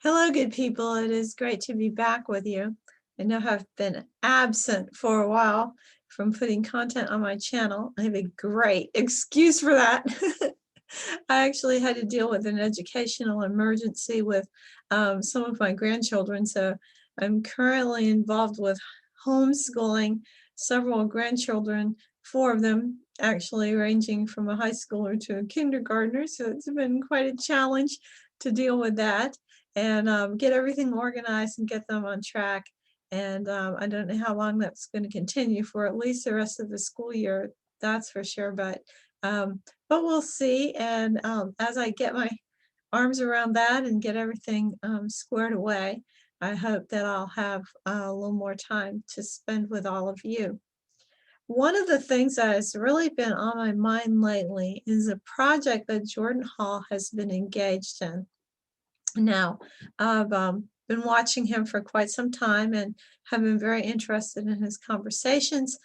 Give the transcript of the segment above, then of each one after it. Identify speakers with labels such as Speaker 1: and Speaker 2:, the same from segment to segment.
Speaker 1: Hello, good people. It is great to be back with you. I know I've been absent for a while from putting content on my channel. I have a great excuse for that. I actually had to deal with an educational emergency with some of my grandchildren, so I'm currently involved with homeschooling several grandchildren, 4 of them actually, ranging from a high schooler to a kindergartner, so it's been quite a challenge to deal with that and get everything organized and get them on track. And I don't know how long that's going to continue for, at least the rest of the school year, that's for sure. But we'll see. And as I get my arms around that and get everything squared away, I hope that I'll have a little more time to spend with all of you. One of the things that has really been on my mind lately is a project that Jordan Hall has been engaged in. Now, I've been watching him for quite some time and have been very interested in his conversations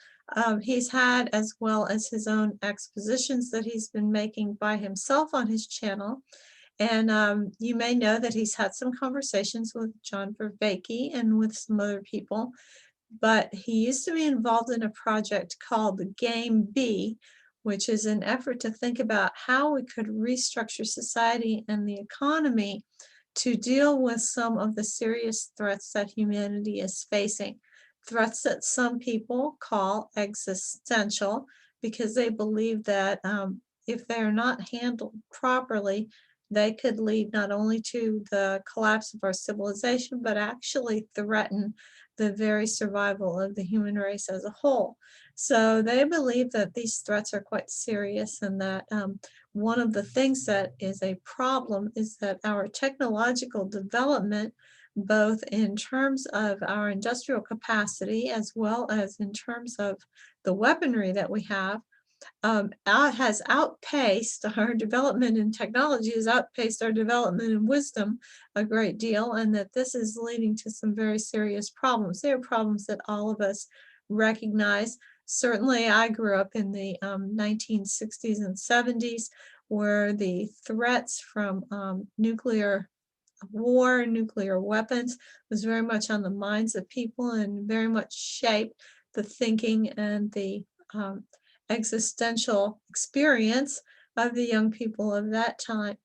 Speaker 1: he's had, as well as his own expositions that he's been making by himself on his channel. And you may know that he's had some conversations with John Vervaeke and with some other people, but he used to be involved in a project called the Game B, which is an effort to think about how we could restructure society and the economy to deal with some of the serious threats that humanity is facing. Threats that some people call existential, because they believe that if they're not handled properly, they could lead not only to the collapse of our civilization, but actually threaten the very survival of the human race as a whole. So they believe that these threats are quite serious, and that one of the things that is a problem is that our technological development, both in terms of our industrial capacity as well as in terms of the weaponry that we have, has outpaced our development in technology, has outpaced our development in wisdom a great deal, and that this is leading to some very serious problems. They are problems that all of us recognize. Certainly, I grew up in the 1960s and 70s, where the threats from nuclear war, nuclear weapons, was very much on the minds of people and very much shaped the thinking and the existential experience of the young people of that time.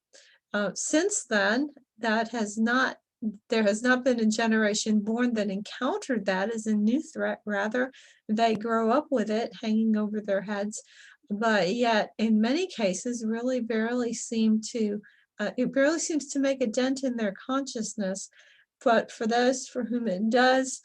Speaker 1: Since then, there has not been a generation born that encountered that as a new threat. Rather, they grow up with it hanging over their heads, but yet in many cases really barely seem to it barely seems to make a dent in their consciousness. But for those for whom it does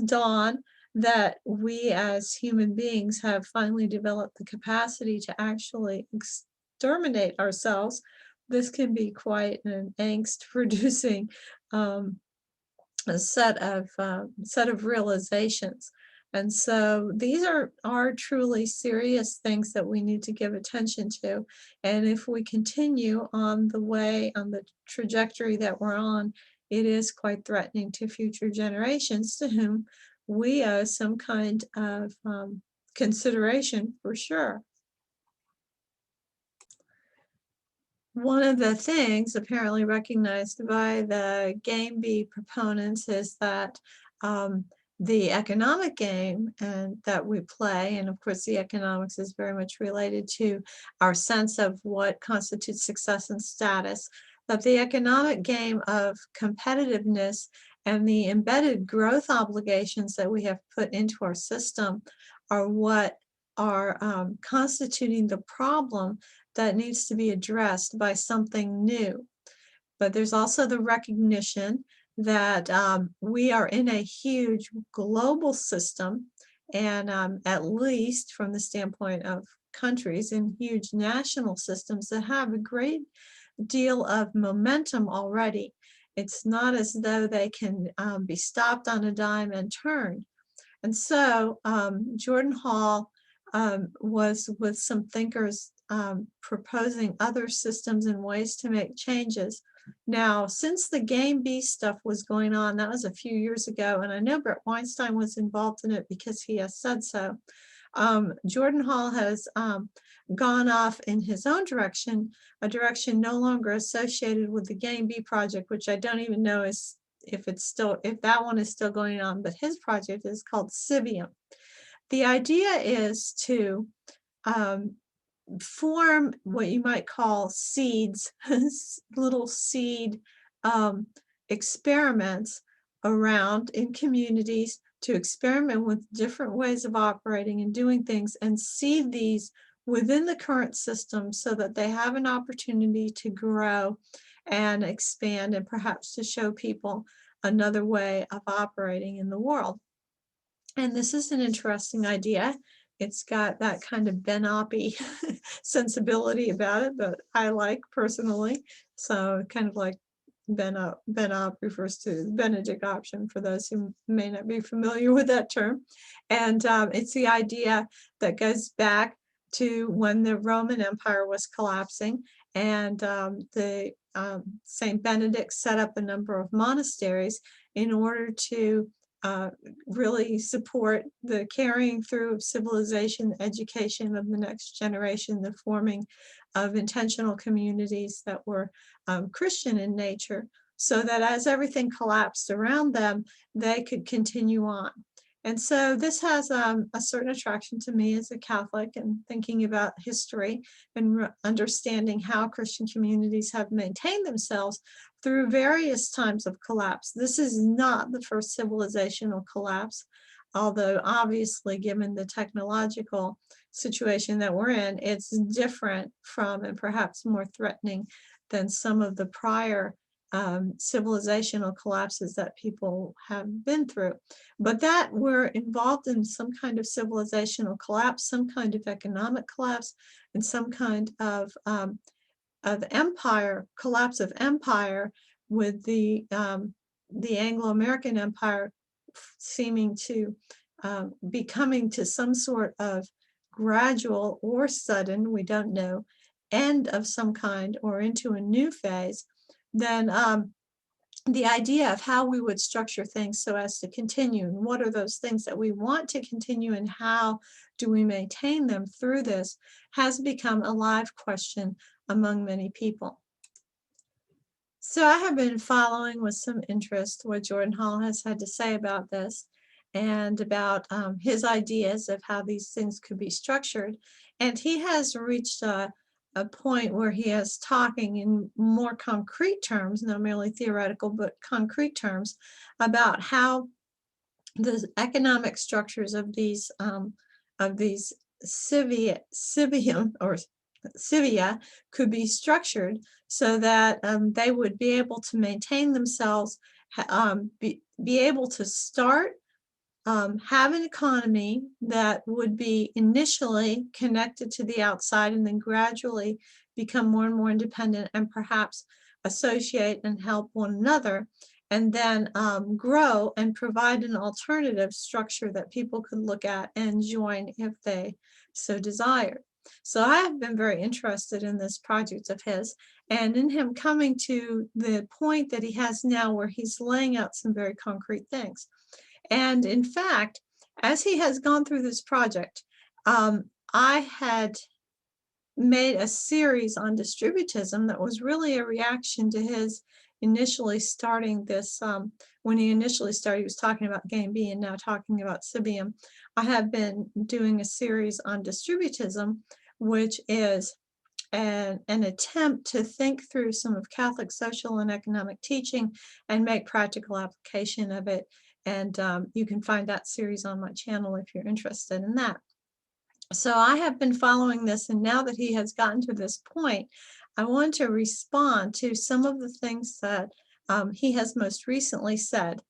Speaker 1: dawn that we as human beings have finally developed the capacity to actually exterminate ourselves. This can be quite an angst-producing a set of realizations. And so these are truly serious things that we need to give attention to. And if we continue on the trajectory that we're on, it is quite threatening to future generations, to whom we owe some kind of consideration for sure. One of the things apparently recognized by the Game B proponents is that the economic game that we play, and of course the economics is very much related to our sense of what constitutes success and status, but the economic game of competitiveness and the embedded growth obligations that we have put into our system are what are constituting the problem that needs to be addressed by something new. But there's also the recognition that we are in a huge global system, and at least from the standpoint of countries, in huge national systems that have a great deal of momentum already. It's not as though they can be stopped on a dime and turned. And so Jordan Hall was with some thinkers proposing other systems and ways to make changes. Now, since the Game B stuff was going on, that was a few years ago, and I know Brett Weinstein was involved in it because he has said so. Jordan Hall has gone off in his own direction, a direction no longer associated with the Game B project, which I don't even know if that one is still going on, but his project is called Civium. The idea is to form what you might call seeds, little seed experiments around in communities to experiment with different ways of operating and doing things, and seed these within the current system so that they have an opportunity to grow and expand, and perhaps to show people another way of operating in the world. And this is an interesting idea. It's got that kind of Ben-Oppy sensibility about it that I like personally. So kind of like Ben-Opp refers to the Benedict option for those who may not be familiar with that term. And it's the idea that goes back to when the Roman Empire was collapsing, and Saint Benedict set up a number of monasteries in order to really support the carrying through of civilization, education of the next generation, the forming of intentional communities that were Christian in nature, so that as everything collapsed around them, they could continue on. And so this has a certain attraction to me as a Catholic, and thinking about history and understanding how Christian communities have maintained themselves through various times of collapse. This is not the first civilizational collapse, although obviously given the technological situation that we're in, it's different from and perhaps more threatening than some of the prior civilizational collapses that people have been through. But that we're involved in some kind of civilizational collapse, some kind of economic collapse, and some kind of empire, collapse of empire, with the Anglo-American Empire seeming to be coming to some sort of gradual or sudden, we don't know, end of some kind, or into a new phase, then the idea of how we would structure things so as to continue, and what are those things that we want to continue, and how do we maintain them through this, has become a live question among many people. So I have been following with some interest what Jordan Hall has had to say about this, and about his ideas of how these things could be structured. And he has reached a point where he is talking in more concrete terms, not merely theoretical, but concrete terms, about how the economic structures of these Civium or Civia could be structured so that they would be able to maintain themselves, be able to start, have an economy that would be initially connected to the outside, and then gradually become more and more independent, and perhaps associate and help one another, and then grow and provide an alternative structure that people could look at and join if they so desired. So I have been very interested in this project of his, and in him coming to the point that he has now, where he's laying out some very concrete things. And in fact, as he has gone through this project, I had made a series on distributism that was really a reaction to his initially starting this. When he initially started, he was talking about Game B, and now talking about Civium. I have been doing a series on distributism, which is an attempt to think through some of Catholic social and economic teaching and make practical application of it. And you can find that series on my channel if you're interested in that. So I have been following this, and now that he has gotten to this point, I want to respond to some of the things that he has most recently said.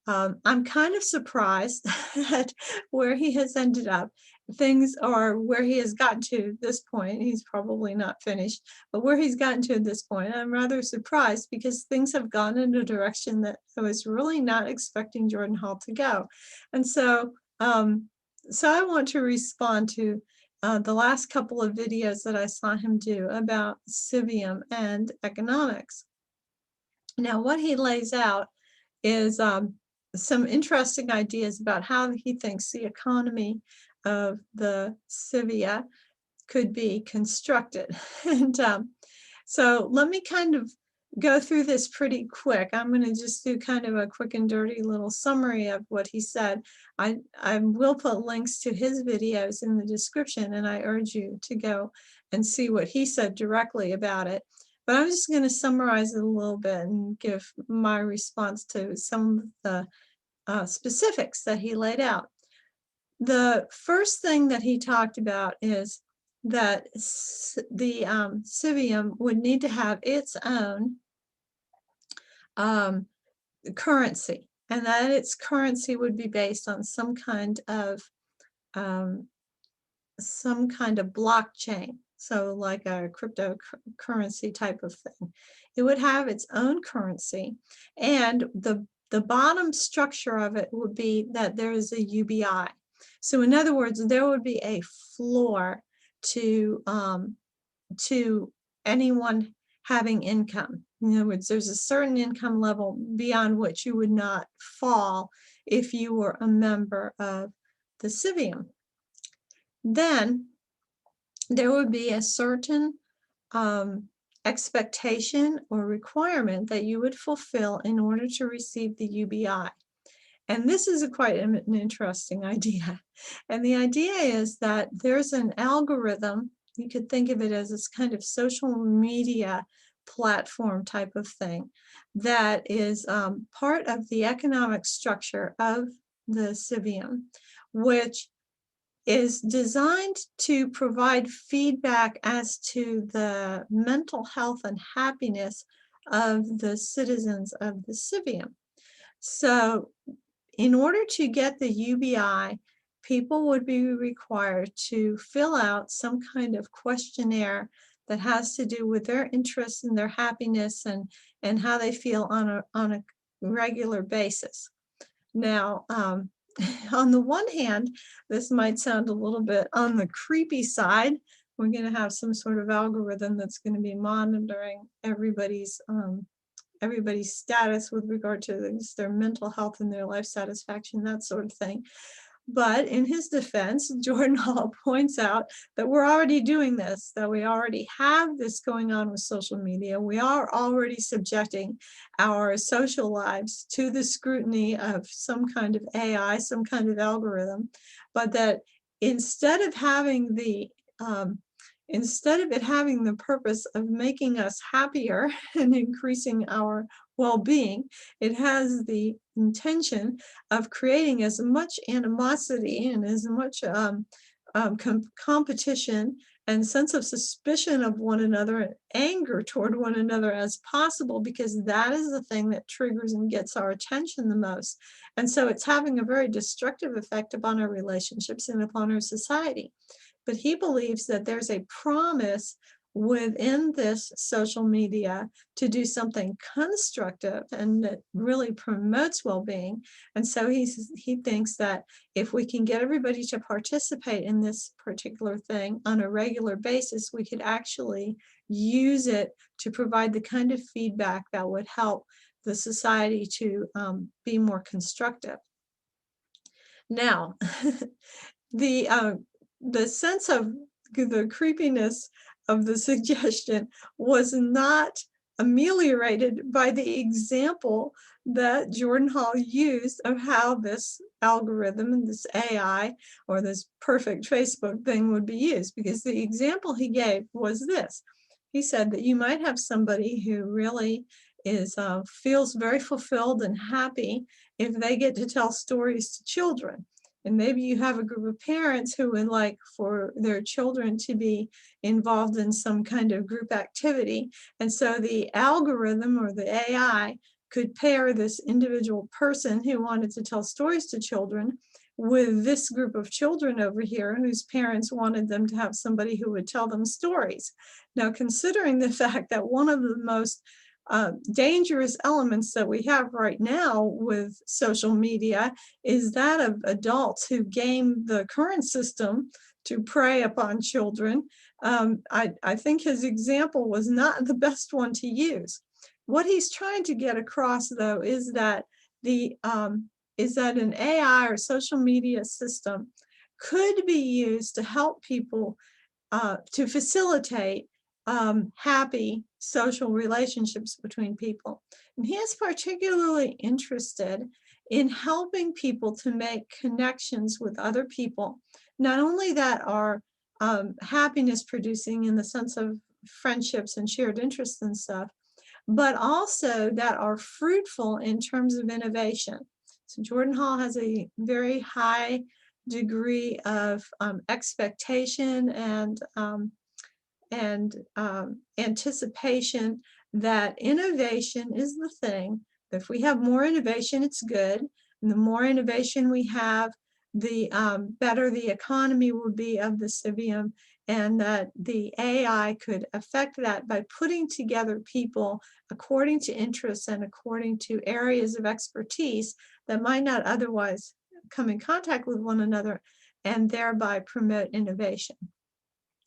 Speaker 1: I'm kind of surprised at where he has ended up. Things are where he has gotten to this point. He's probably not finished, but where he's gotten to at this point, I'm rather surprised, because things have gone in a direction that I was really not expecting Jordan Hall to go. And so, so I want to respond to the last couple of videos that I saw him do about Civium and economics. Now, what he lays out is some interesting ideas about how he thinks the economy of the Civia could be constructed. And so let me kind of go through this pretty quick. I'm going to just do kind of a quick and dirty little summary of what he said. I will put links to his videos in the description, and I urge you to go and see what he said directly about it. But I'm just going to summarize it a little bit and give my response to some of the specifics that he laid out. The first thing that he talked about is that the Civium would need to have its own currency, and that its currency would be based on some kind of blockchain, so like a cryptocurrency type of thing. It would have its own currency, and the bottom structure of it would be that there is a UBI. So in other words, there would be a floor to anyone having income. In other words, there's a certain income level beyond which you would not fall if you were a member of the Civium. Then there would be a certain expectation or requirement that you would fulfill in order to receive the UBI. And this is quite an interesting idea. And the idea is that there's an algorithm, you could think of it as this kind of social media platform type of thing, that is part of the economic structure of the Civium, which is designed to provide feedback as to the mental health and happiness of the citizens of the Civium. So in order to get the UBI, people would be required to fill out some kind of questionnaire that has to do with their interests and their happiness and how they feel on a regular basis. Now, on the one hand, this might sound a little bit on the creepy side. We're going to have some sort of algorithm that's going to be monitoring everybody's status with regard to their mental health and their life satisfaction, that sort of thing. But in his defense, Jordan Hall points out that we're already doing this, that we already have this going on with social media. We are already subjecting our social lives to the scrutiny of some kind of AI, some kind of algorithm, but that instead of having the it having the purpose of making us happier and increasing our well-being, it has the intention of creating as much animosity and as much competition and sense of suspicion of one another and anger toward one another as possible, because that is the thing that triggers and gets our attention the most. And so it's having a very destructive effect upon our relationships and upon our society. But he believes that there's a promise within this social media to do something constructive and that really promotes well-being. And so he thinks that if we can get everybody to participate in this particular thing on a regular basis, we could actually use it to provide the kind of feedback that would help the society to be more constructive. Now, the sense of the creepiness of the suggestion was not ameliorated by the example that Jordan Hall used of how this algorithm and this AI or this perfect Facebook thing would be used, because the example he gave was this. He said that you might have somebody who really feels very fulfilled and happy if they get to tell stories to children. And maybe you have a group of parents who would like for their children to be involved in some kind of group activity. And so the algorithm or the AI could pair this individual person who wanted to tell stories to children with this group of children over here whose parents wanted them to have somebody who would tell them stories. Now, considering the fact that one of the most dangerous elements that we have right now with social media is that of adults who game the current system to prey upon children, I think his example was not the best one to use. What he's trying to get across, though, is that an AI or social media system could be used to help people to facilitate happy social relationships between people. And he is particularly interested in helping people to make connections with other people, not only that are happiness producing in the sense of friendships and shared interests and stuff, but also that are fruitful in terms of innovation. So Jordan Hall has a very high degree of expectation and anticipation that innovation is the thing. If we have more innovation, it's good. And the more innovation we have, the better the economy will be of the Civium, and that the AI could affect that by putting together people according to interests and according to areas of expertise that might not otherwise come in contact with one another, and thereby promote innovation.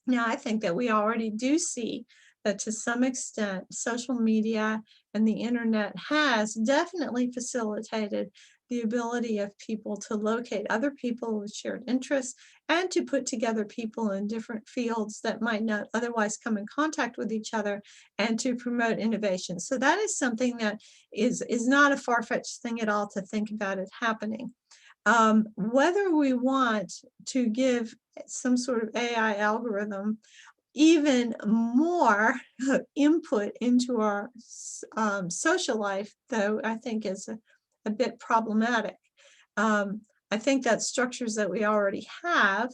Speaker 1: Now, I think that we already do see that to some extent, social media and the internet has definitely facilitated the ability of people to locate other people with shared interests and to put together people in different fields that might not otherwise come in contact with each other, and to promote innovation. So that is something that is not a far-fetched thing at all to think about it happening. Whether we want to give some sort of AI algorithm even more input into our social life, though, I think is a bit problematic. I think that structures that we already have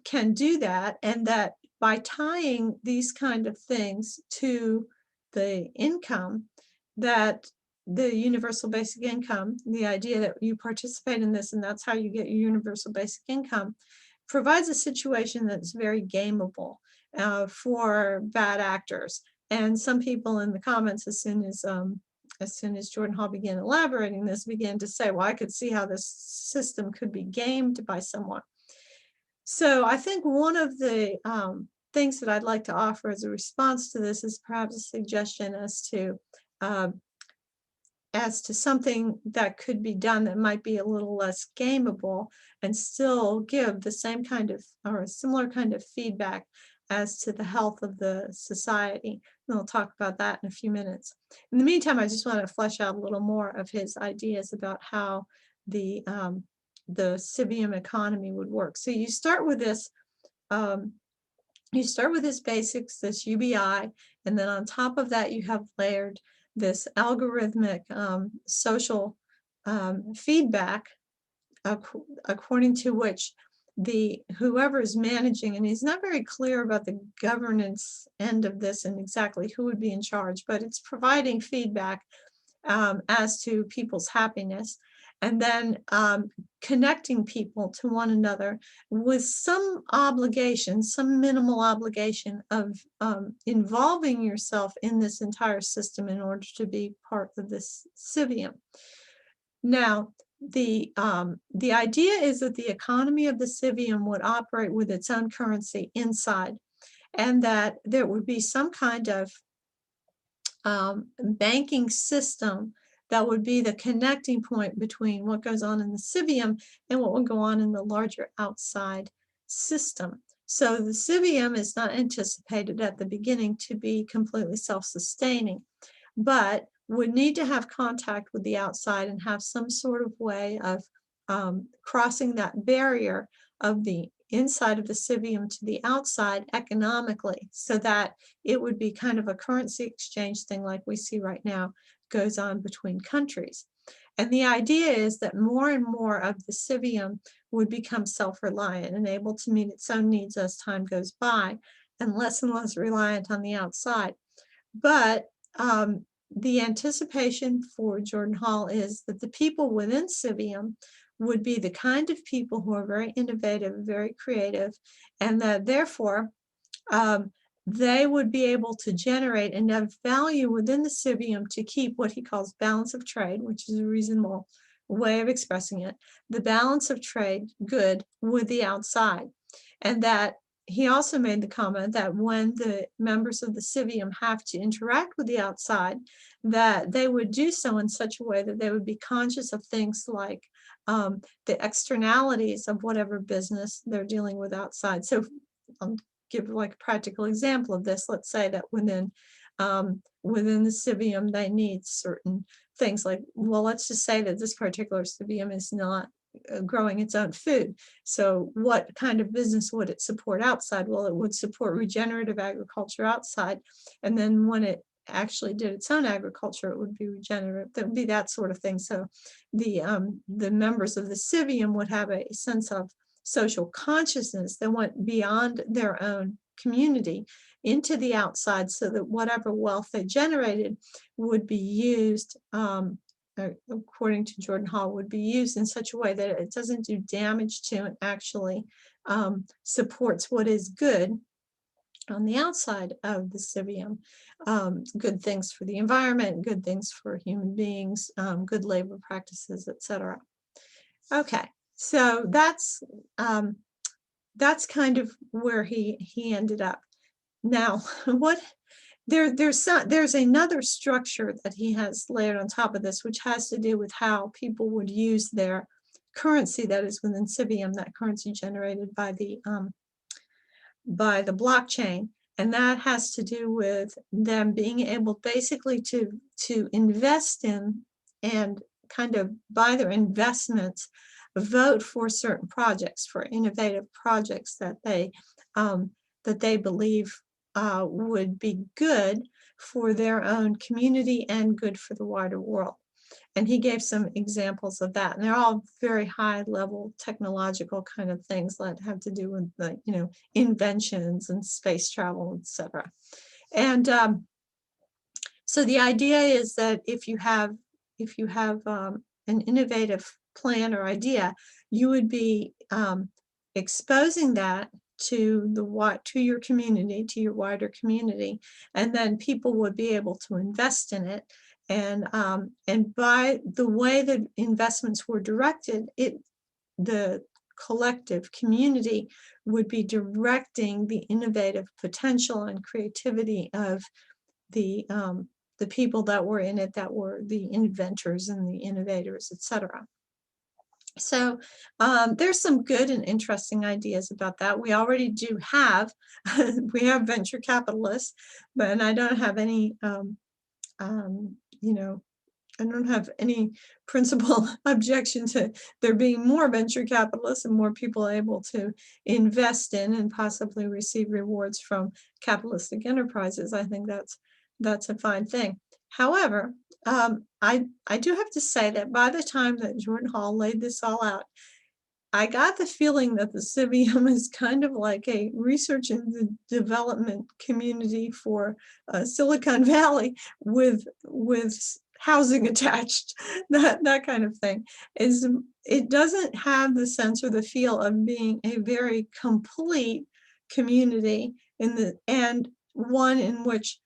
Speaker 1: can do that, and that by tying these kind of things to the income, that the universal basic income, the idea that you participate in this and that's how you get your universal basic income, provides a situation that's very gameable for bad actors. And some people in the comments, as soon as Jordan Hall began elaborating this, began to say, well, I could see how this system could be gamed by someone. So I think one of the things that I'd like to offer as a response to this is perhaps a suggestion as to something that could be done that might be a little less gameable and still give the same kind of or a similar kind of feedback as to the health of the society. And we'll talk about that in a few minutes. In the meantime, I just want to flesh out a little more of his ideas about how the Civium economy would work. So you start with this basics, this UBI, and then on top of that you have layered this algorithmic social feedback according to which whoever is managing, and he's not very clear about the governance end of this and exactly who would be in charge, but it's providing feedback as to people's happiness, and then connecting people to one another with some obligation, some minimal obligation of involving yourself in this entire system in order to be part of this Civium. Now, the idea is that the economy of the Civium would operate with its own currency inside, and that there would be some kind of banking system that would be the connecting point between what goes on in the Civium and what would go on in the larger outside system. So the Civium is not anticipated at the beginning to be completely self-sustaining, but would need to have contact with the outside and have some sort of way of crossing that barrier of the inside of the Civium to the outside economically, so that it would be kind of a currency exchange thing like we see right now goes on between countries. And the idea is that more and more of the Civium would become self-reliant and able to meet its own needs as time goes by, and less reliant on the outside. But the anticipation for Jordan Hall is that the people within Civium would be the kind of people who are very innovative, very creative, and that therefore they would be able to generate enough value within the Civium to keep what he calls balance of trade, which is a reasonable way of expressing it, the balance of trade good with the outside. And that he also made the comment that when the members of the Civium have to interact with the outside, that they would do so in such a way that they would be conscious of things like the externalities of whatever business they're dealing with outside. So I'll give like a practical example of this. Let's say that within the Civium, they need certain things like, well, let's just say that this particular Civium is not growing its own food. So what kind of business would it support outside? Well, it would support regenerative agriculture outside. And then when it actually did its own agriculture, it would be regenerative. That would be that sort of thing. So the members of the Civium would have a sense of social consciousness that went beyond their own community into the outside, so that whatever wealth they generated would be used, according to Jordan Hall, would be used in such a way that it doesn't do damage to and actually supports what is good on the outside of the Civium. Good things for the environment, good things for human beings, good labor practices, etc. Okay, so that's kind of where he ended up. Now, there's another structure that he has layered on top of this, which has to do with how people would use their currency that is within Civium, that currency generated by the blockchain. And that has to do with them being able basically to invest in and kind of by their investments vote for certain projects, for innovative projects that they believe would be good for their own community and good for the wider world. And he gave some examples of that, and they're all very high-level technological kind of things that have to do with the, inventions and space travel, etc. And so the idea is that if you have an innovative plan or idea, you would be exposing that to your community, to your wider community, and then people would be able to invest in it. And by the way that investments were directed, the collective community would be directing the innovative potential and creativity of the people that were in it, that were the inventors and the innovators, etc. So there's some good and interesting ideas about that. We already do have, we have venture capitalists, and I don't have any, I don't have any principal objection to there being more venture capitalists and more people able to invest in and possibly receive rewards from capitalistic enterprises. I think that's a fine thing. However, I do have to say that by the time that Jordan Hall laid this all out, I got the feeling that the Civium is kind of like a research and development community for Silicon Valley with housing attached, that kind of thing. It doesn't have the sense or the feel of being a very complete community and one in which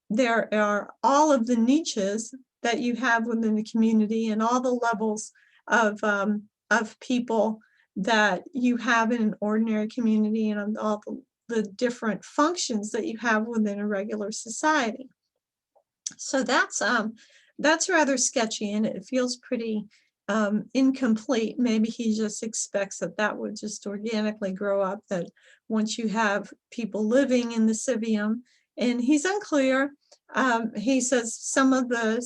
Speaker 1: there are all of the niches that you have within the community and all the levels of people that you have in an ordinary community and all the different functions that you have within a regular society. So that's rather sketchy, and it feels pretty incomplete. Maybe he just expects that would just organically grow up, that once you have people living in the Civium, and he's unclear. He says some of the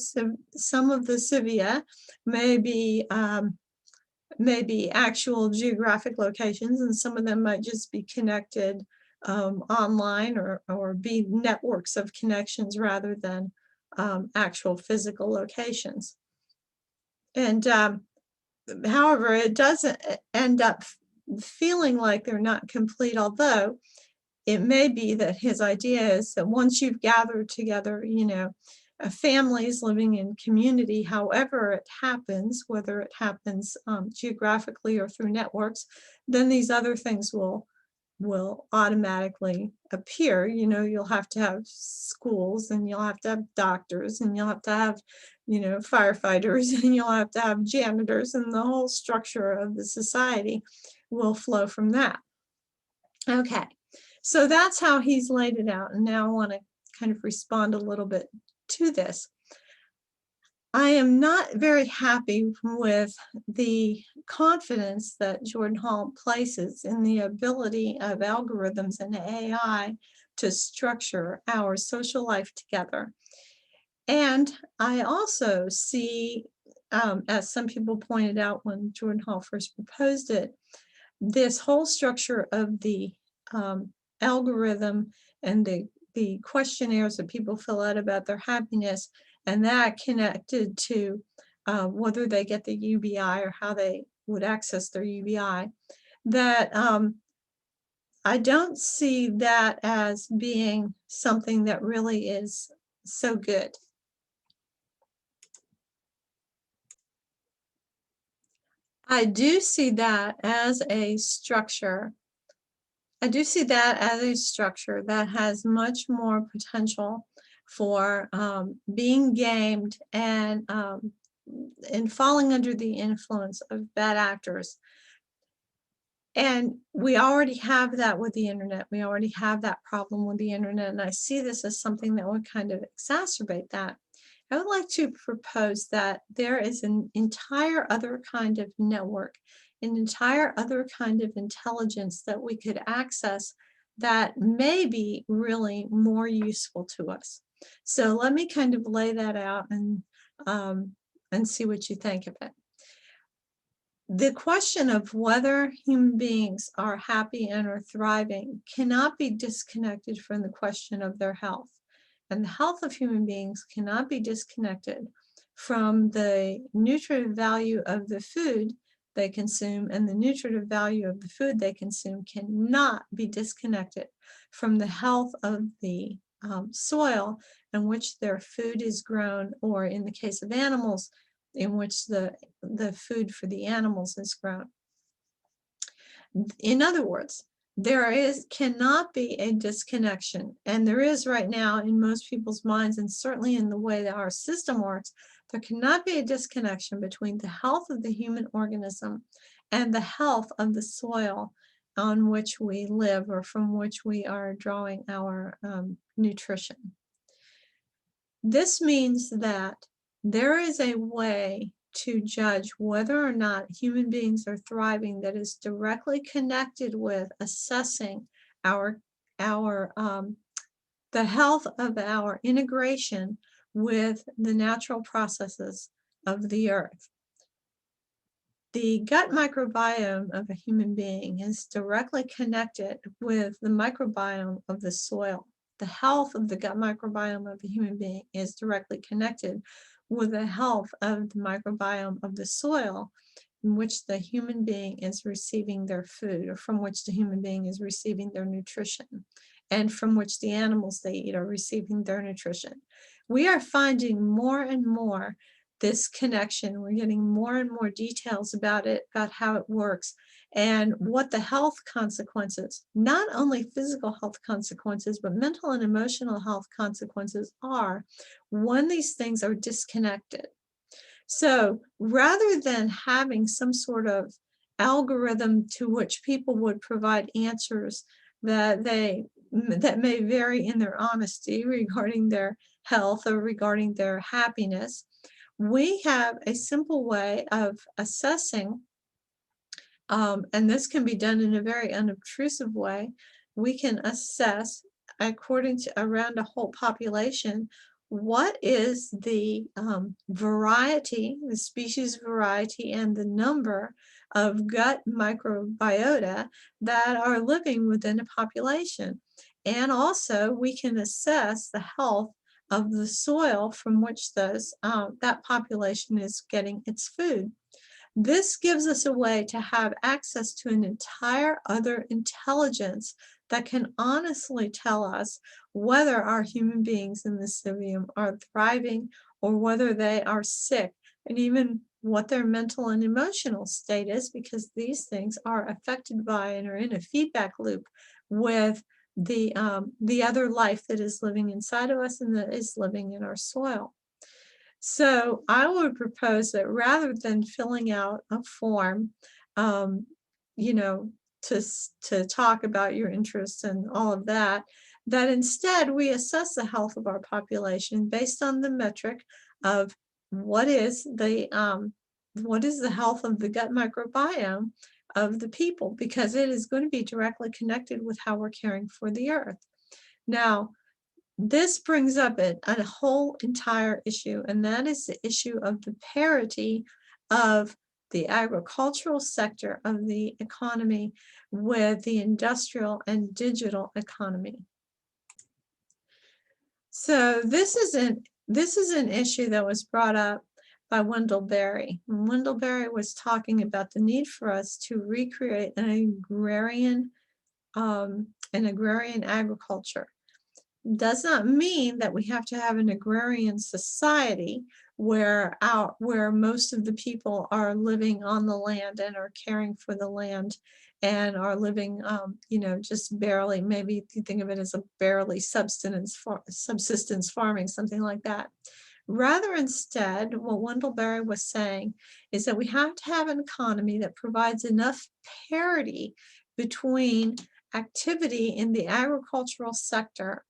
Speaker 1: Civia may be actual geographic locations, and some of them might just be connected online or be networks of connections rather than actual physical locations. And however, it doesn't end up feeling like they're not complete, although it may be that his idea is that once you've gathered together, families living in community, however it happens, whether it happens geographically or through networks, then these other things will automatically appear. You'll have to have schools, and you'll have to have doctors, and you'll have to have, firefighters, and you'll have to have janitors, and the whole structure of the society will flow from that. Okay. So that's how he's laid it out. And now I want to kind of respond a little bit to this. I am not very happy with the confidence that Jordan Hall places in the ability of algorithms and AI to structure our social life together. And I also see, as some people pointed out when Jordan Hall first proposed it, this whole structure of the algorithm and the questionnaires that people fill out about their happiness, and that connected to whether they get the UBI or how they would access their UBI, that I don't see that as being something that really is so good. I do see that as a structure. I do see that as a structure that has much more potential for being gamed and falling under the influence of bad actors. And we already have that with the internet. We already have that problem with the internet. And I see this as something that would kind of exacerbate that. I would like to propose that there is an entire other kind of network, an entire other kind of intelligence that we could access that may be really more useful to us. So let me kind of lay that out and see what you think of it. The question of whether human beings are happy and are thriving cannot be disconnected from the question of their health. And the health of human beings cannot be disconnected from the nutritive value of the food they consume, and the nutritive value of the food they consume cannot be disconnected from the health of the soil in which their food is grown, or in the case of animals, in which the food for the animals is grown. In other words, there cannot be a disconnection, and there is right now in most people's minds, and certainly in the way that our system works, there cannot be a disconnection between the health of the human organism and the health of the soil on which we live or from which we are drawing our nutrition. This means that there is a way to judge whether or not human beings are thriving that is directly connected with assessing the health of our integration with the natural processes of the earth. The gut microbiome of a human being is directly connected with the microbiome of the soil. The health of the gut microbiome of a human being is directly connected with the health of the microbiome of the soil in which the human being is receiving their food, or from which the human being is receiving their nutrition, and from which the animals they eat are receiving their nutrition. We are finding more and more this connection. We're getting more and more details about it, about how it works, and what the health consequences, not only physical health consequences, but mental and emotional health consequences are when these things are disconnected. So rather than having some sort of algorithm to which people would provide answers that may vary in their honesty regarding their health or regarding their happiness, we have a simple way of assessing, and this can be done in a very unobtrusive way. We can assess, according to around a whole population, what is the variety, the species variety, and the number of gut microbiota that are living within a population. And also, we can assess the health of the soil from which that population is getting its food. This gives us a way to have access to an entire other intelligence that can honestly tell us whether our human beings in the Civium are thriving or whether they are sick, and even what their mental and emotional state is, because these things are affected by and are in a feedback loop with the other life that is living inside of us and that is living in our soil. So I would propose that rather than filling out a form, you know, to talk about your interests and all of that, that instead we assess the health of our population based on the metric of what is the health of the gut microbiome of the people, because it is going to be directly connected with how we're caring for the earth. Now, this brings up a whole entire issue, and that is the issue of the parity of the agricultural sector of the economy with the industrial and digital economy. So this is an issue that was brought up by Wendell Berry. And Wendell Berry was talking about the need for us to recreate an agrarian agriculture. Does not mean that we have to have an agrarian society where most of the people are living on the land and are caring for the land and are living, just barely, maybe you think of it as a barely subsistence farming, something like that. Rather, instead, what Wendell Berry was saying is that we have to have an economy that provides enough parity between activity in the agricultural sector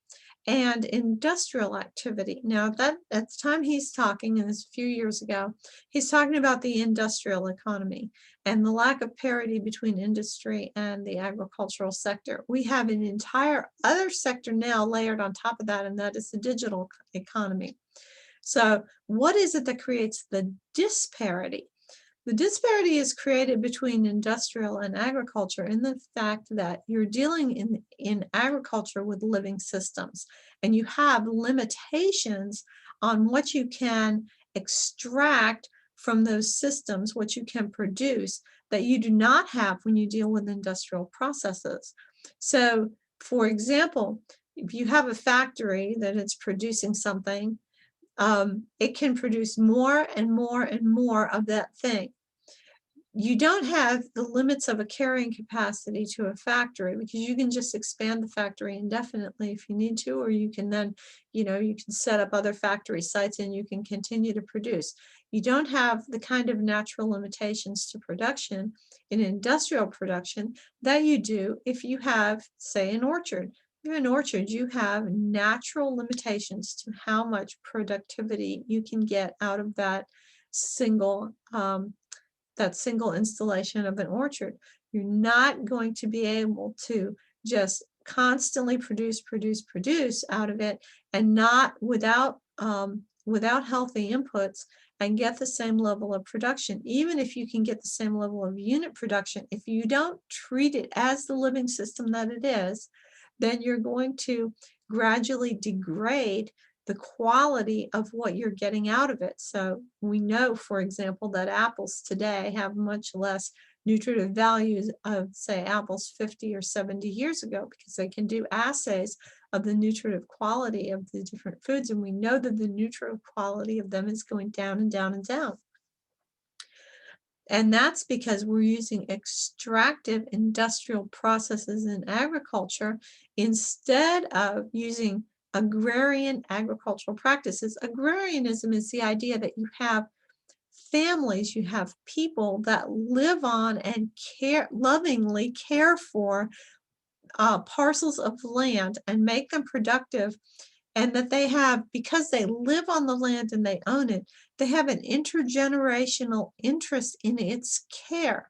Speaker 1: and industrial activity. Now, at the time he's talking, and it's a few years ago, he's talking about the industrial economy and the lack of parity between industry and the agricultural sector. We have an entire other sector now layered on top of that, and that is the digital economy. So what is it that creates the disparity? The disparity is created between industrial and agriculture in the fact that you're dealing in agriculture with living systems, and you have limitations on what you can extract from those systems, what you can produce, that you do not have when you deal with industrial processes. So, for example, if you have a factory that it's producing something, it can produce more and more and more of that thing. You don't have the limits of a carrying capacity to a factory, because you can just expand the factory indefinitely if you need to, or you can then, you can set up other factory sites and you can continue to produce. You don't have the kind of natural limitations to production in industrial production that you do if you have, say, an orchard. If you have an orchard, you have natural limitations to how much productivity you can get out of that single installation of an orchard. You're not going to be able to just constantly produce out of it, and not without healthy inputs, and get the same level of production. Even if you can get the same level of unit production, if you don't treat it as the living system that it is, then you're going to gradually degrade the quality of what you're getting out of it. So we know, for example, that apples today have much less nutritive values of, say, apples 50 or 70 years ago, because they can do assays of the nutritive quality of the different foods, and we know that the nutritive quality of them is going down and down and down. And that's because we're using extractive industrial processes in agriculture instead of using agrarian agricultural practices. Agrarianism is the idea that you have families, you have people that live on and lovingly care for parcels of land and make them productive, and that they have, because they live on the land and they own it, they have an intergenerational interest in its care.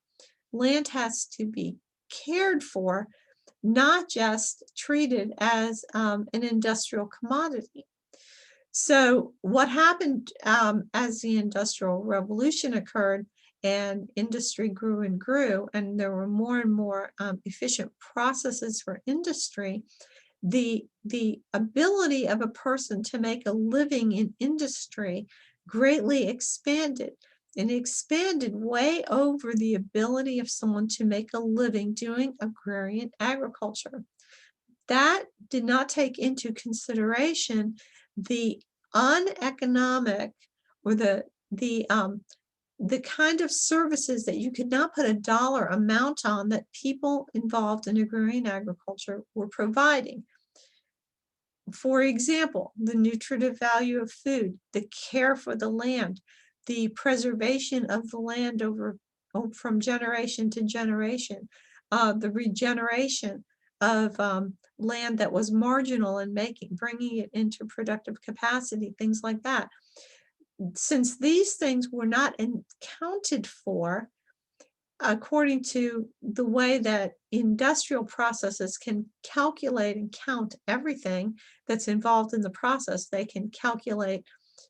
Speaker 1: Land has to be cared for, not just treated as an industrial commodity. So what happened as the Industrial Revolution occurred and industry grew and grew, and there were more and more efficient processes for industry, the ability of a person to make a living in industry greatly expanded, and expanded way over the ability of someone to make a living doing agrarian agriculture. That did not take into consideration the uneconomic, or the kind of services that you could not put a dollar amount on that people involved in agrarian agriculture were providing. For example, the nutritive value of food, the care for the land, the preservation of the land from generation to generation, the regeneration of land that was marginal and bringing it into productive capacity, things like that. since these things were not accounted for according to the way that industrial processes can calculate and count everything that's involved in the process. They can calculate,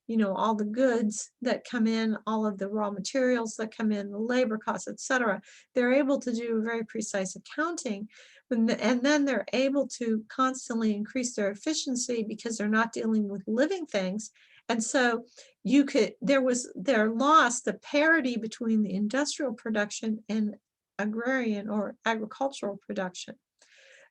Speaker 1: all the goods that come in, all of the raw materials that come in, the labor costs, etc. They're able to do very precise accounting, and then they're able to constantly increase their efficiency because they're not dealing with living things. And so there lost the parity between the industrial production and agrarian or agricultural production.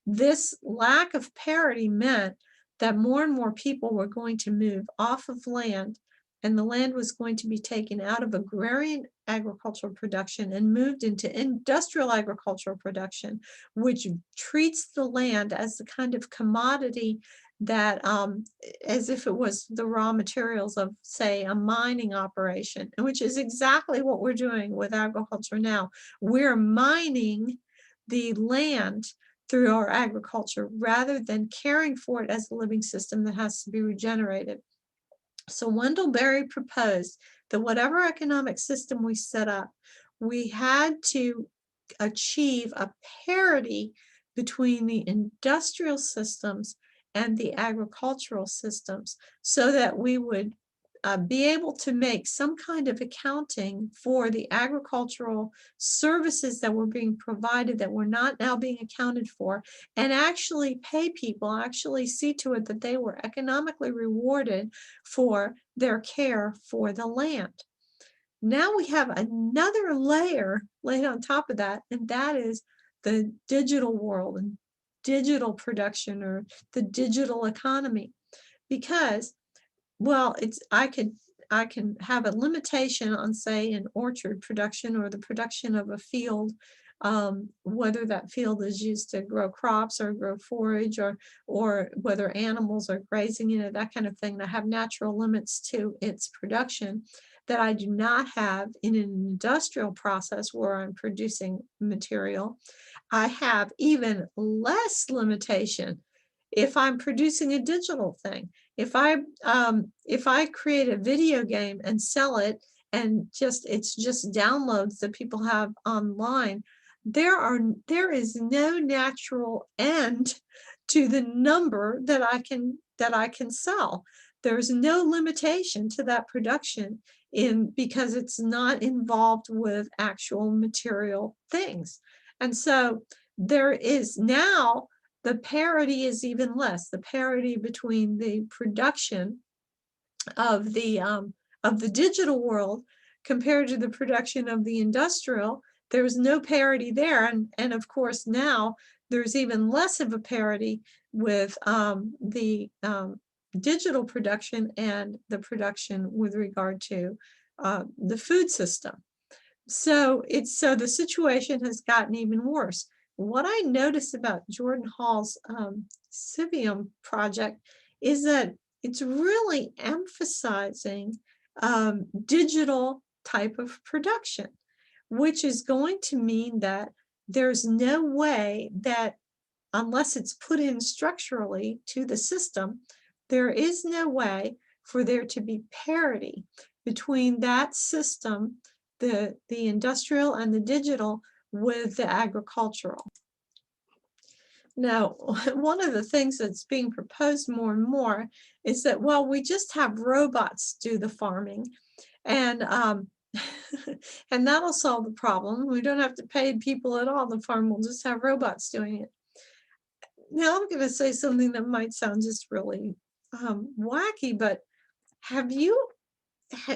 Speaker 1: This lack of parity meant that more and more people were going to move off of land, and the land was going to be taken out of agrarian agricultural production and moved into industrial agricultural production, which treats the land as the kind of commodity that as if it was the raw materials of, say, a mining operation, which is exactly what we're doing with agriculture now. We're mining the land through our agriculture rather than caring for it as a living system that has to be regenerated. So Wendell Berry proposed that whatever economic system we set up, we had to achieve a parity between the industrial systems and the agricultural systems so that we would be able to make some kind of accounting for the agricultural services that were being provided that were not now being accounted for, and actually pay people, actually see to it that they were economically rewarded for their care for the land. Now we have another layer laid on top of that, and that is the digital world and digital production, or the digital economy. Because, well, I can have a limitation on, say, an orchard production or the production of a field, whether that field is used to grow crops or grow forage, or whether animals are grazing in it, that kind of thing. I have natural limits to its production that I do not have in an industrial process where I'm producing material. I have even less limitation if I'm producing a digital thing. If I create a video game and sell it, and it's just downloads that people have online, there is no natural end to the number that I can sell. There's no limitation to that production because it's not involved with actual material things. And so there is now, the parity is even less. The parity between the production of the digital world compared to the production of the industrial, there's no parity there. And of course now there's even less of a parity with the digital production and the production with regard to the food system. So the situation has gotten even worse. What I noticed about Jordan Hall's Civium project is that it's really emphasizing digital type of production, which is going to mean that there's no way that, unless it's put in structurally to the system, there is no way for there to be parity between that system, the industrial and the digital, with the agricultural. Now, one of the things that's being proposed more and more is that, well, we just have robots do the farming, and and that'll solve the problem. We don't have to pay people at all to farm. We'll just have robots doing it. Now, I'm going to say something that might sound just really wacky, but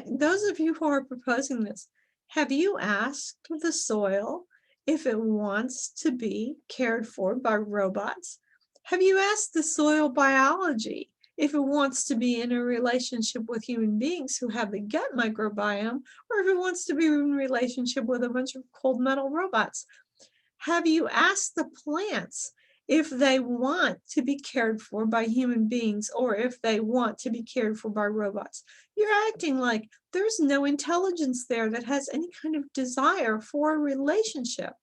Speaker 1: those of you who are proposing this, have you asked the soil if it wants to be cared for by robots? Have you asked the soil biology if it wants to be in a relationship with human beings who have the gut microbiome, or if it wants to be in a relationship with a bunch of cold metal robots? Have you asked the plants if they want to be cared for by human beings, or if they want to be cared for by robots? You're acting like there's no intelligence there that has any kind of desire for a relationship.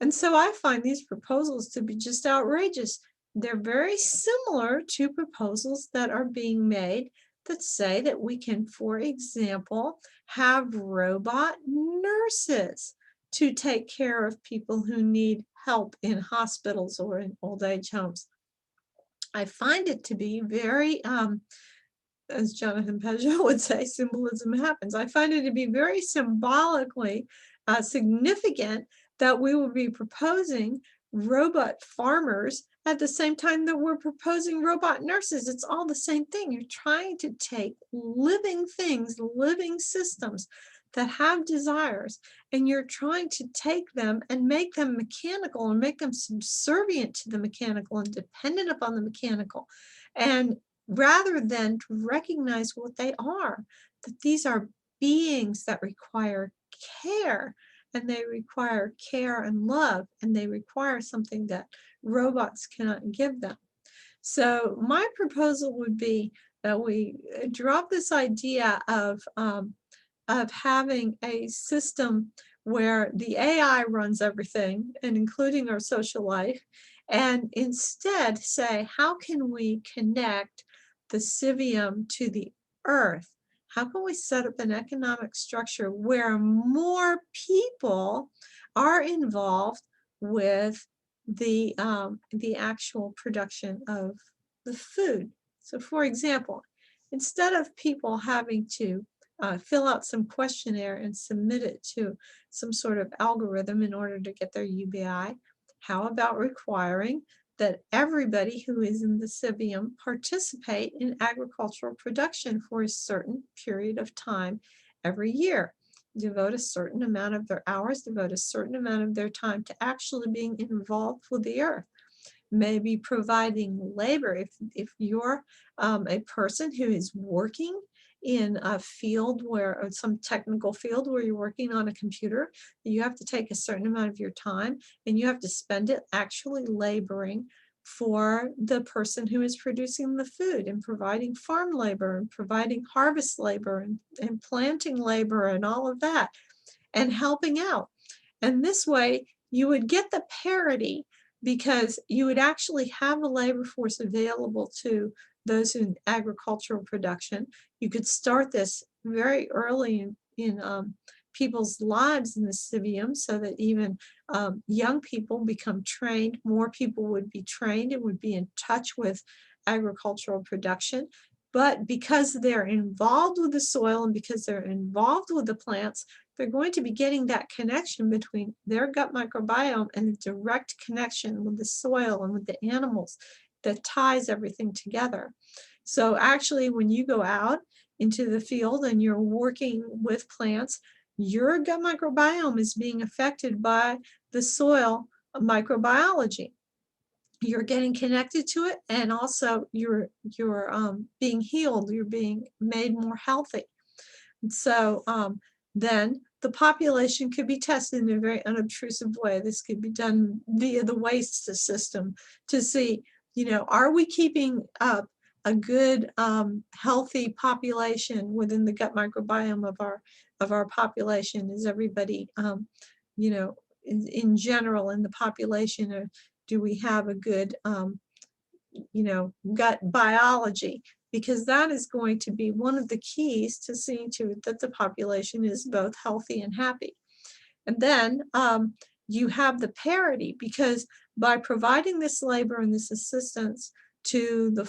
Speaker 1: And so I find these proposals to be just outrageous. They're very similar to proposals that are being made that say that we can, for example, have robot nurses to take care of people who need help in hospitals or in old age homes. I find it to be very, as Jonathan Pageau would say, symbolism happens. I find it to be very symbolically significant that we will be proposing robot farmers at the same time that we're proposing robot nurses. It's all the same thing. You're trying to take living things, living systems that have desires, and you're trying to take them and make them mechanical and make them subservient to the mechanical and dependent upon the mechanical. And rather than to recognize what they are, that these are beings that require care, and they require care and love, and they require something that robots cannot give them. So my proposal would be that we drop this idea of having a system where the AI runs everything, and including our social life, and instead say, how can we connect the Civium to the earth? How can we set up an economic structure where more people are involved with the actual production of the food? So for example, instead of people having to fill out some questionnaire and submit it to some sort of algorithm in order to get their UBI, how about requiring that everybody who is in the Civium participate in agricultural production for a certain period of time every year? Devote a certain amount of their hours, devote a certain amount of their time to actually being involved with the earth. Maybe providing labor. If you're a person who is working in a field where, or some technical field where you're working on a computer, you have to take a certain amount of your time and you have to spend it actually laboring for the person who is producing the food, and providing farm labor and providing harvest labor and planting labor and all of that, and helping out. And this way you would get the parity, because you would actually have a labor force available to those in agricultural production. You could start this very early in people's lives in the Civium, so that even young people become trained. More people would be trained and would be in touch with agricultural production. But because they're involved with the soil and because they're involved with the plants, they're going to be getting that connection between their gut microbiome and the direct connection with the soil and with the animals that ties everything together. So actually, when you go out into the field and you're working with plants, your gut microbiome is being affected by the soil microbiology. You're getting connected to it, and also you're being healed, you're being made more healthy. And so then the population could be tested in a very unobtrusive way. This could be done via the waste system to see, are we keeping up a good, healthy population within the gut microbiome of our population? Is everybody, in general in the population, or do we have a good, gut biology? Because that is going to be one of the keys to seeing to it that the population is both healthy and happy. And then you have the parity, because by providing this labor and this assistance to the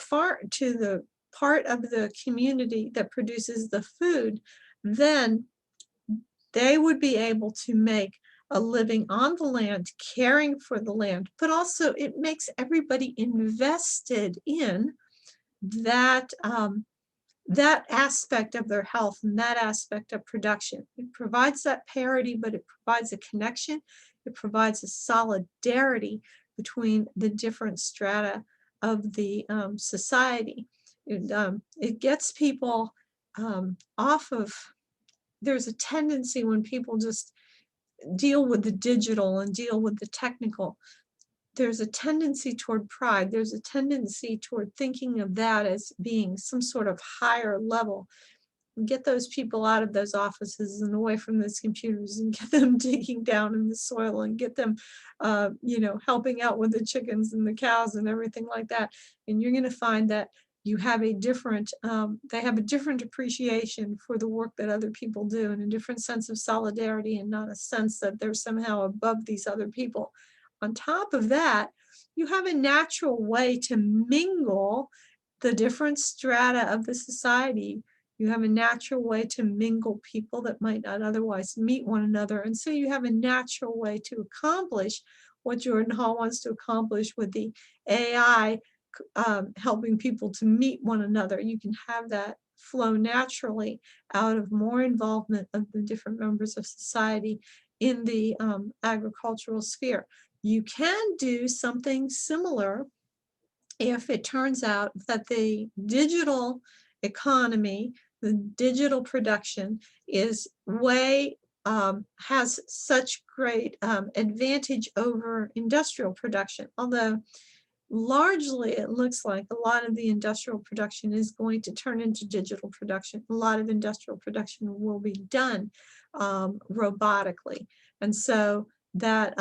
Speaker 1: part of the community that produces the food, then they would be able to make a living on the land, caring for the land, but also it makes everybody invested in that that aspect of their health and that aspect of production. It provides that parity, but it provides a connection. It provides a solidarity between the different strata of the society. It gets people off of, there's a tendency when people just deal with the digital and deal with the technical, there's a tendency toward pride. There's a tendency toward thinking of that as being some sort of higher level. Get those people out of those offices and away from those computers, and get them digging down in the soil, and get them, helping out with the chickens and the cows and everything like that. And you're going to find that you have a different, they have a different appreciation for the work that other people do, and a different sense of solidarity, and not a sense that they're somehow above these other people. On top of that, you have a natural way to mingle the different strata of the society. You have a natural way to mingle people that might not otherwise meet one another. And so you have a natural way to accomplish what Jordan Hall wants to accomplish with the AI, helping people to meet one another. You can have that flow naturally out of more involvement of the different members of society in the agricultural sphere. You can do something similar if it turns out that the digital economy, the digital production is has such great advantage over industrial production. Although largely it looks like a lot of the industrial production is going to turn into digital production. A lot of industrial production will be done robotically. And so that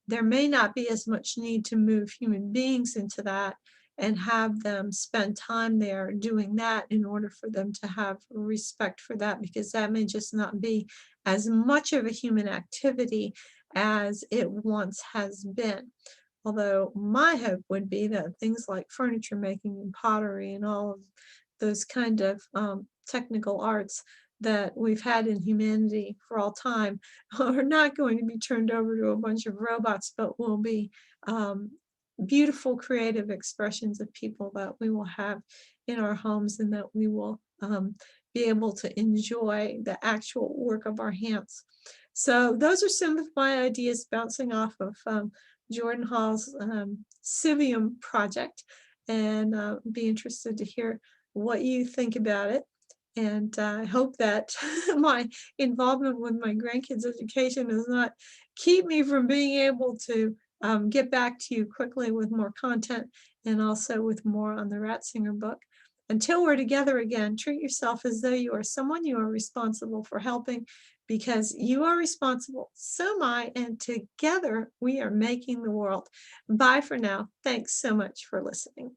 Speaker 1: there may not be as much need to move human beings into that and have them spend time there doing that in order for them to have respect for that, because that may just not be as much of a human activity as it once has been. Although my hope would be that things like furniture making and pottery and all of those kind of technical arts that we've had in humanity for all time are not going to be turned over to a bunch of robots, but will be beautiful creative expressions of people that we will have in our homes, and that we will be able to enjoy the actual work of our hands. So those are some of my ideas bouncing off of Jordan Hall's Civium project, and be interested to hear what you think about it. And I hope that my involvement with my grandkids' education does not keep me from being able to get back to you quickly with more content, and also with more on the Ratzinger book. Until we're together again, treat yourself as though you are someone you are responsible for helping, because you are responsible, so am I, and together we are making the world. Bye for now. Thanks so much for listening.